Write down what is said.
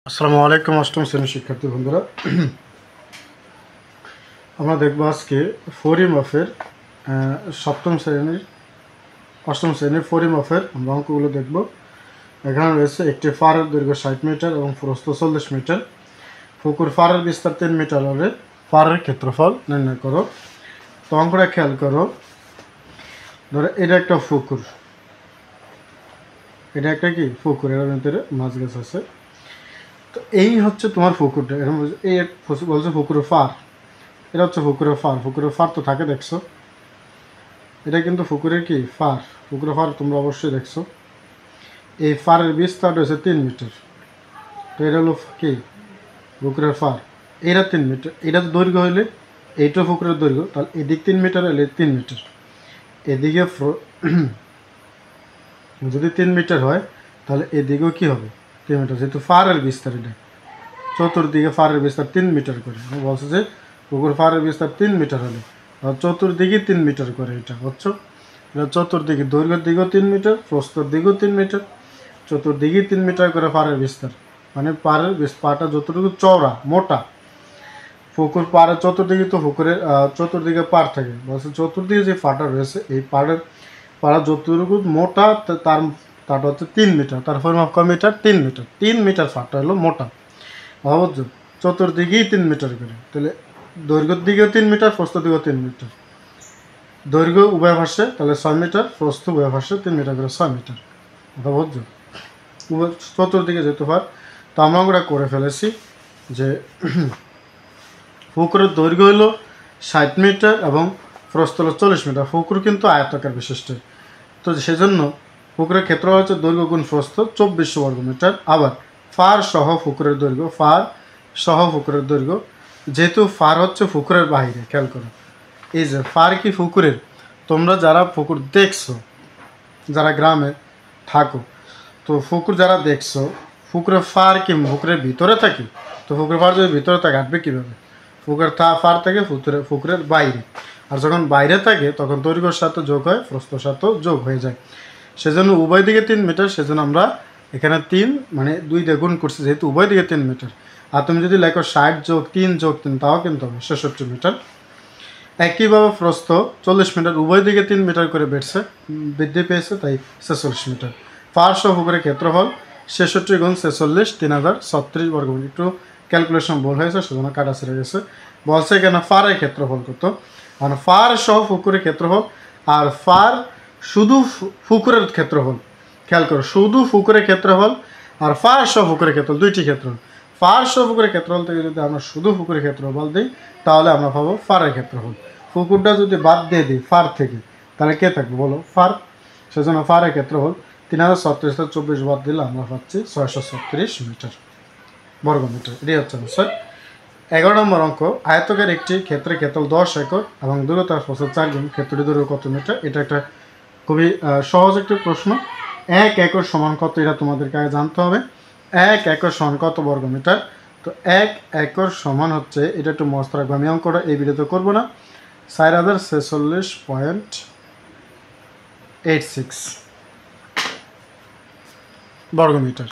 আসসালামু আলাইকুম অষ্টম শ্রেণীর শিক্ষার্থী বন্ধুরা, আমরা দেখব আজকে ফরিমাফের অষ্টম শ্রেণীর ফরিমাফের আমরা অঙ্কগুলো দেখব। এখানে রয়েছে একটি ফারের দৈর্ঘ্য 60 মিটার এবং প্রস্থ 40 মিটার। পুকুর ফারের বিস্তার 3 মিটার হলে ফারের ক্ষেত্রফল নির্ণয় করো। তো অঙ্কটা খেয়াল করো, ধরো এটা একটা পুকুর, এটা একটা কি পুকুর, এর ভিতরে মাছ গাছ আছে। তো এই হচ্ছে তোমার পুকুরটা, এরকম এই বলছে পুকুরের ফার, এটা হচ্ছে পুকুরের ফার। পুকুরের ফার তো থাকে দেখছো, এটা কিন্তু পুকুরের কি ফার, পুকুরের ফার তোমরা অবশ্যই দেখছো। এই ফারের বিস্তার রয়েছে 3 মিটার। তো এটা হলো কি পুকুরের ফার, এটা 3 মিটার। এটা তো দৈর্ঘ্য হইলে এইটা পুকুরের দৈর্ঘ্য, তাহলে এদিক 3 মিটার হলে 3 মিটার। এদিকে যদি 3 মিটার হয় তাহলে এদিকেও কি হবে 3 মিটার, যেহেতু ফারের বিস্তার, এটা চতুর্দিকে ফারের বিস্তার 3 মিটার করে। বলছে যে পুকুর ফারের বিস্তার 3 মিটার হলে চতুর্দিকে 3 মিটার করে। এটা হচ্ছে এটা চতুর্দিকে দৈর্ঘ্যের দিকেও 3 মিটার, প্রস্থর দিকেও 3 মিটার, চতুর্দিকেই 3 মিটার করে ফারের বিস্তার। মানে পাড়ের পাটা যতটুকু চওড়া মোটা, পুকুর পাড়ের চতুর্দিকে তো পুকুরের চতুর্দিকে পাড় থাকে। বলছে চতুর্দিকে যে পাটা রয়েছে এই পাড়া যতটুকু মোটা তারটা হচ্ছে 3 মিটার। তার পরিমাপ কয় মিটার? 3 মিটার। 3 মিটার ফাটটা হলো মোটা, অবশ্য চতুর্দিকেই 3 মিটার করে। তাহলে দৈর্ঘ্যের দিকেও 3 মিটার, প্রস্থ দিকেও 3 মিটার। দৈর্ঘ্য উভয় পাশে তাহলে 6 মিটার, প্রস্থ উভয় পাশে 3 মিটার করে 6 মিটার। কথা বুঝছো? চতুর্দিকে যেতে পার। তো আমরা ওটা করে ফেলেছি যে পুকুরের দৈর্ঘ্য হলো 60 মিটার এবং প্রস্থ হলো 40 মিটার। পুকুর কিন্তু আয়তাকার বিশিষ্ট, তো সেজন্য পুকুরের ক্ষেত্র হচ্ছে দৈর্ঘ্য গুণ প্রস্থ 2400 বর্গমিটার। আবার ফার সহ পুকুরের দৈর্ঘ্য, যেহেতু ফার হচ্ছে পুকুরের বাইরে, খেয়াল করো এই যে ফার কি পুকুরের, তোমরা যারা পুকুর দেখছো, যারা গ্রামে থাকো, তো পুকুর যারা দেখছো, পুকুরের ফার কি পুকুরের ভিতরে থাকে? তো পুকুরের ফার যদি ভিতরে থাকে হাঁটবে কীভাবে? পুকুরের ফার থাকে পুকুরের বাইরে, আর যখন বাইরে থাকে তখন দৈর্ঘ্যের সাথে যোগ হয়, প্রস্থর সাথেও যোগ হয়ে যায়। সেজন্য উভয় দিকে 3 মিটার, সেজন্য আমরা এখানে 3 মানে 2 দিয়ে গুণ করছি, যেহেতু উভয় দিকে 3 মিটার। আর তুমি যদি লেখো 60 যোগ 3 যোগ 3, তাও কিন্তু হবে 66 মিটার। একইভাবে প্রস্থ 40 মিটার, উভয় দিকে 3 মিটার করে বৃদ্ধি পেয়েছে, তাই 46 মিটার। ফার সহ পুকুরের ক্ষেত্রফল 66 গুণ 46, 3036 বর্গমিটার। একটু ক্যালকুলেশন ভুল হয়েছে, সেজন্য কাটা ছেড়ে গেছে। বলছে এখানে ফারের ক্ষেত্রফল কত, আর ফার সহ পুকুরের ক্ষেত্রফল আর ফার শুধু পুকুরের ক্ষেত্রফল। খেয়াল করো, শুধু পুকুরের ক্ষেত্রফল আর ফার সহ পুকুরের ক্ষেত্রফল, দুইটি ক্ষেত্রফল। ফার সহ পুকুরের ক্ষেত্রফল থেকে যদি আমরা শুধু পুকুরের ক্ষেত্রফল দিই তাহলে আমরা পাবো ফারের ক্ষেত্রফল। পুকুরটা যদি বাদ দিয়ে দিই ফার থেকে, তাহলে কে থাকবে বলো? ফার। সেজন্য ফারের ক্ষেত্রফল 3036 বাদ দিলে আমরা পাচ্ছি 636 মিটার বর্গমিটার। এটাই হচ্ছে স্যার 11 নম্বর অঙ্ক। আয়তকার একটি ক্ষেত্রের ক্ষেত্রফল 10 একর এবং দূরতার প্রস্থ 4 গুণ, ক্ষেত্রটি দৈর্ঘ্য কত মিটার? এটা একটা খুবই সহজ একটি প্রশ্ন। 1 একর সমান কত, এটা তোমাদেরকে আগে জানতে হবে। 1 একর সমান কত বর্গমিটার? তো 1 একর সমান হচ্ছে, এটা একটু মস্ত রাখবো, আমি অঙ্কটা এই ভিডিওতে করবো না, 4046.86 বর্গমিটার।